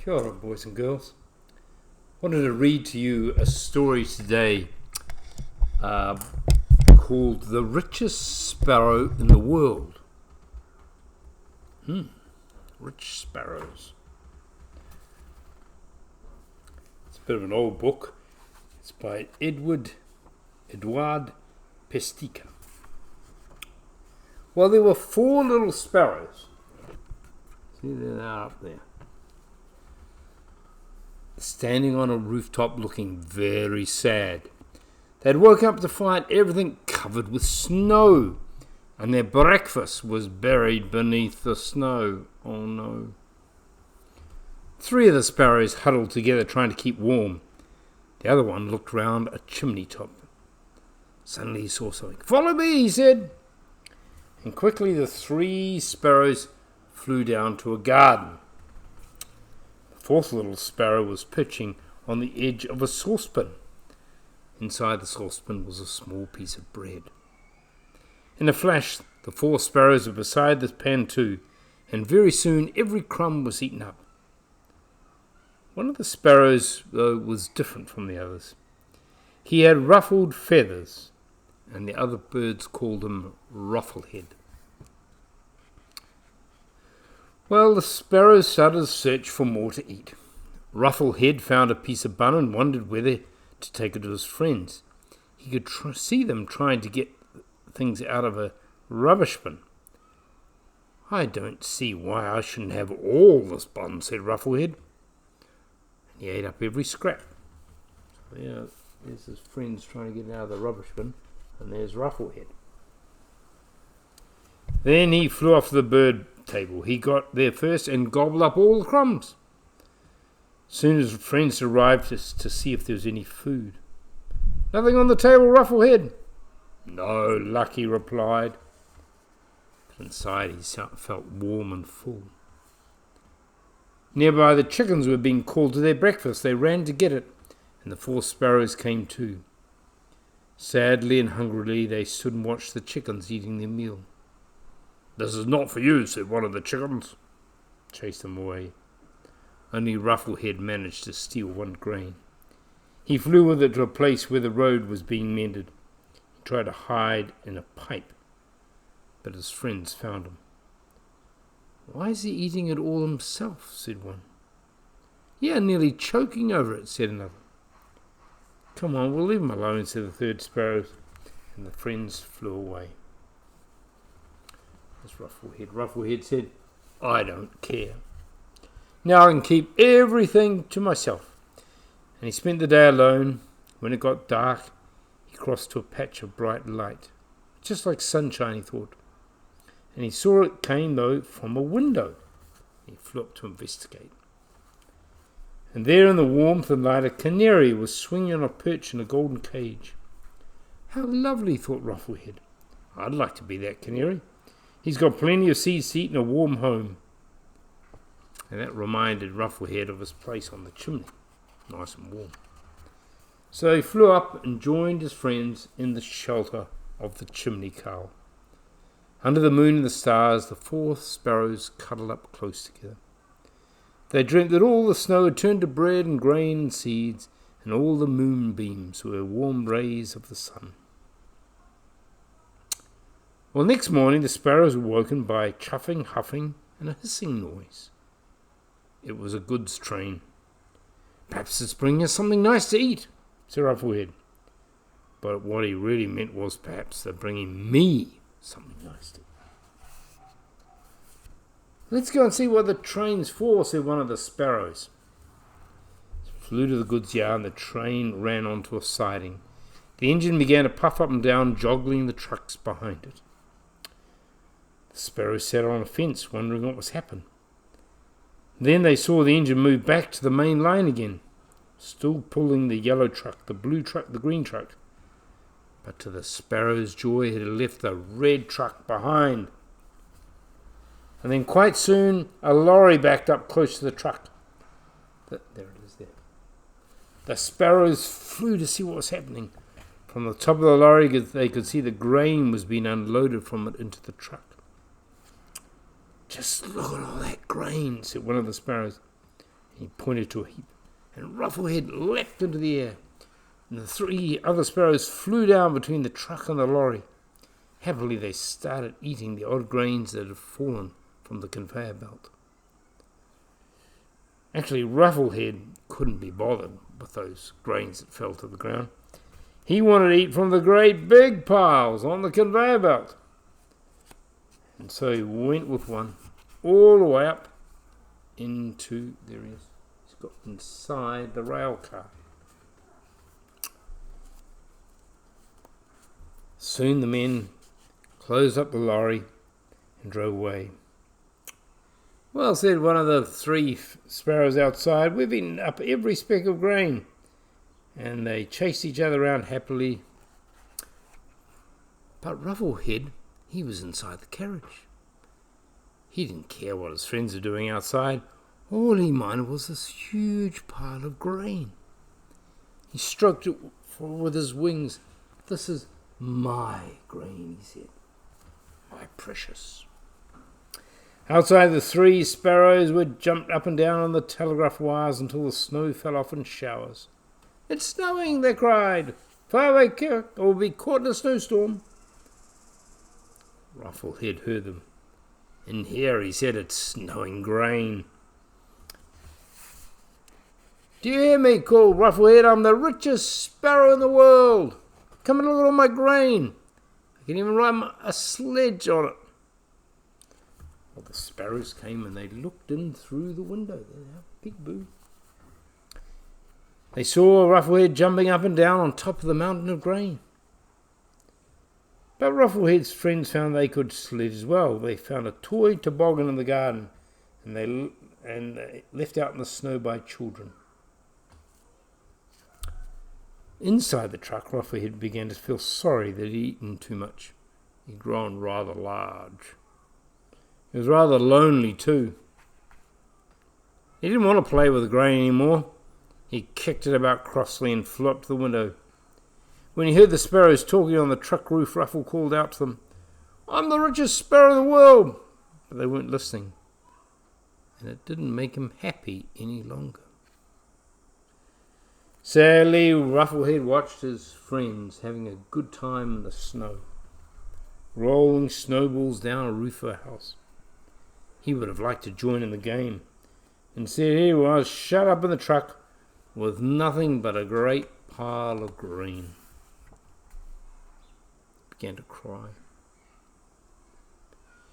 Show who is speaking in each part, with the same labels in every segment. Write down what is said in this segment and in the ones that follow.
Speaker 1: Kia ora, boys and girls. I wanted to read to you a story today called The Richest Sparrow in the World. Rich sparrows. It's a bit of an old book. It's by Eduard Petiska. Well, there were 4 little sparrows. See, they are up there. Standing on a rooftop looking very sad. They'd woken up to find everything covered with snow, and their breakfast was buried beneath the snow. Oh no. 3 of the sparrows huddled together trying to keep warm. The other one looked round a chimney top. Suddenly he saw something. "Follow me," he said. And quickly the 3 sparrows flew down to a garden. The 4th little sparrow was perching on the edge of a saucepan. Inside the saucepan was a small piece of bread. In a flash, the 4 sparrows were beside the pan too, and very soon every crumb was eaten up. One of the sparrows, though, was different from the others. He had ruffled feathers, and the other birds called him Rufflehead. Well, the sparrows started a search for more to eat. Rufflehead found a piece of bun and wondered whether to take it to his friends. He could see them trying to get things out of a rubbish bin. "I don't see why I shouldn't have all this bun," said Rufflehead. And he ate up every scrap. So there's his friends trying to get it out of the rubbish bin, and there's Rufflehead. Then he flew off to the bird table. He got there first and gobbled up all the crumbs. Soon his friends arrived to see if there was any food. "Nothing on the table, Rufflehead." "No luck," he replied. But inside he felt warm and full. Nearby the chickens were being called to their breakfast. They ran to get it, and the 4 sparrows came too. Sadly and hungrily they stood and watched the chickens eating their meal. "This is not for you," said one of the chickens. Chased them away. Only Rufflehead managed to steal 1 grain. He flew with it to a place where the road was being mended. He tried to hide in a pipe, but his friends found him. "Why is he eating it all himself?" said one. "Yeah, nearly choking over it," said another. "Come on, we'll leave him alone," said the 3rd sparrow, and the friends flew away. That's Rufflehead. Rufflehead said, "I don't care. Now I can keep everything to myself." And he spent the day alone. When it got dark, he crossed to a patch of bright light. Just like sunshine, he thought. And he saw it came, though, from a window. He flew up to investigate. And there in the warmth and light, a canary was swinging on a perch in a golden cage. "How lovely," thought Rufflehead. "I'd like to be that canary. He's got plenty of seeds to eat and a warm home." And that reminded Rufflehead of his place on the chimney, nice and warm. So he flew up and joined his friends in the shelter of the chimney cowl. Under the moon and the stars, the 4 sparrows cuddled up close together. They dreamt that all the snow had turned to bread and grain and seeds, and all the moonbeams were warm rays of the sun. Well, next morning the sparrows were woken by a chuffing, huffing, and a hissing noise. It was a goods train. "Perhaps it's bringing us something nice to eat," said Rufflehead. But what he really meant was, perhaps they're bringing me something nice to eat. "Let's go and see what the train's for," said one of the sparrows. He flew to the goods yard, and the train ran onto a siding. The engine began to puff up and down, joggling the trucks behind it. The sparrows sat on a fence, wondering what was happening. Then they saw the engine move back to the main line again, still pulling the yellow truck, the blue truck, the green truck. But to the sparrow's joy, it had left the red truck behind. And then quite soon, a lorry backed up close to the truck. There it is there. The sparrows flew to see what was happening. From the top of the lorry, they could see the grain was being unloaded from it into the truck. "Just look at all that grain," said one of the sparrows. He pointed to a heap, and Rufflehead leapt into the air, and the 3 other sparrows flew down between the truck and the lorry. Happily they started eating the odd grains that had fallen from the conveyor belt. Actually, Rufflehead couldn't be bothered with those grains that fell to the ground. He wanted to eat from the great big piles on the conveyor belt. And so he went with one all the way up into, there he is, he's got inside the rail car. Soon the men closed up the lorry and drove away. Well, said one of the 3 sparrows outside, we've eaten up every speck of grain. And they chased each other around happily. But Rufflehead, he was inside the carriage. He didn't care what his friends were doing outside. All he minded was this huge pile of grain. He stroked it with his wings. This is my grain, he said. My precious. Outside, the 3 sparrows were jumped up and down on the telegraph wires until the snow fell off in showers. It's snowing, they cried. Fire away, Kirk, or we'll be caught in a snowstorm. Rufflehead heard them. In here, he said, it's snowing grain. Do you hear me? Called Rufflehead. I'm the richest sparrow in the world. Come and look at all my grain. I can even ride a sledge on it. Well, the sparrows came and they looked in through the window. Peek-boo. They saw Rufflehead jumping up and down on top of the mountain of grain. But Rufflehead's friends found they could sled as well. They found a toy toboggan in the garden, and they left out in the snow by children. Inside the truck, Rufflehead began to feel sorry that he'd eaten too much. He'd grown rather large. He was rather lonely too. He didn't want to play with the grain anymore. He kicked it about crossly and flew up to the window. When he heard the sparrows talking on the truck roof, Ruffle called out to them, I'm the richest sparrow in the world! But they weren't listening, and it didn't make him happy any longer. Sadly, Rufflehead watched his friends having a good time in the snow, rolling snowballs down a roof of a house. He would have liked to join in the game. Instead, he was shut up in the truck with nothing but a great pile of grain. He began to cry.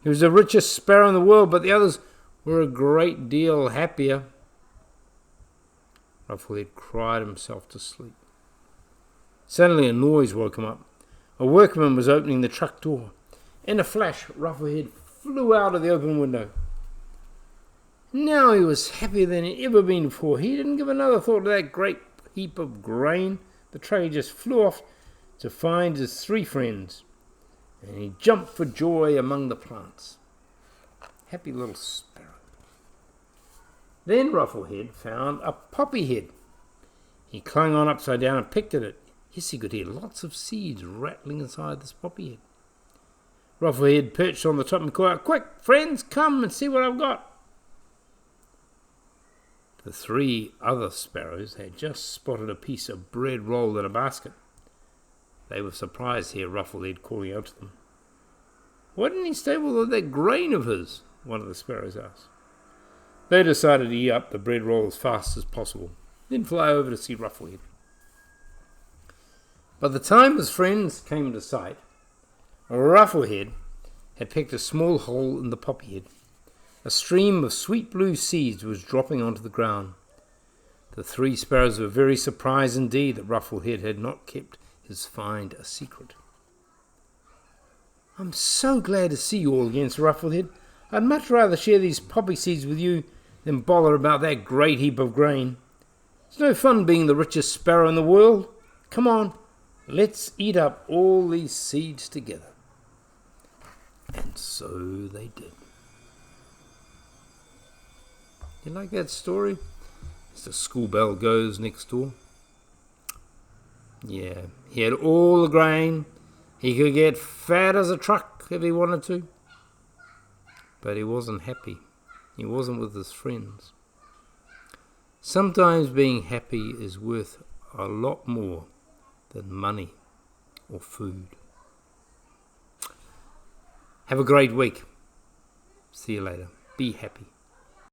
Speaker 1: He was the richest sparrow in the world, but the others were a great deal happier. Rufflehead cried himself to sleep. Suddenly a noise woke him up. A workman was opening the truck door. In a flash, Rufflehead flew out of the open window. Now he was happier than he'd ever been before. He didn't give another thought to that great heap of grain. The train just flew off to find his 3 friends, and he jumped for joy among the plants. Happy little sparrow. Then Rufflehead found a poppy head. He clung on upside down and picked at it. Yes, he could hear lots of seeds rattling inside this poppy head. Rufflehead perched on the top and called out, Quick, friends, come and see what I've got. The 3 other sparrows had just spotted a piece of bread rolled in a basket. They were surprised to hear Rufflehead calling out to them. Why didn't he stay with all that grain of his? One of the sparrows asked. They decided to eat up the bread roll as fast as possible, then fly over to see Rufflehead. By the time his friends came into sight, Rufflehead had picked a small hole in the poppy head. A stream of sweet blue seeds was dropping onto the ground. The 3 sparrows were very surprised indeed that Rufflehead had not kept his find a secret. I'm so glad to see you all again, Sir Rufflehead. I'd much rather share these poppy seeds with you than bother about that great heap of grain. It's no fun being the richest sparrow in the world. Come on, let's eat up all these seeds together. And so they did. You like that story? As the school bell goes next door. Yeah, he had all the grain. He could get fat as a truck if he wanted to. But he wasn't happy. He wasn't with his friends. Sometimes being happy is worth a lot more than money or food. Have a great week. See you later. Be happy.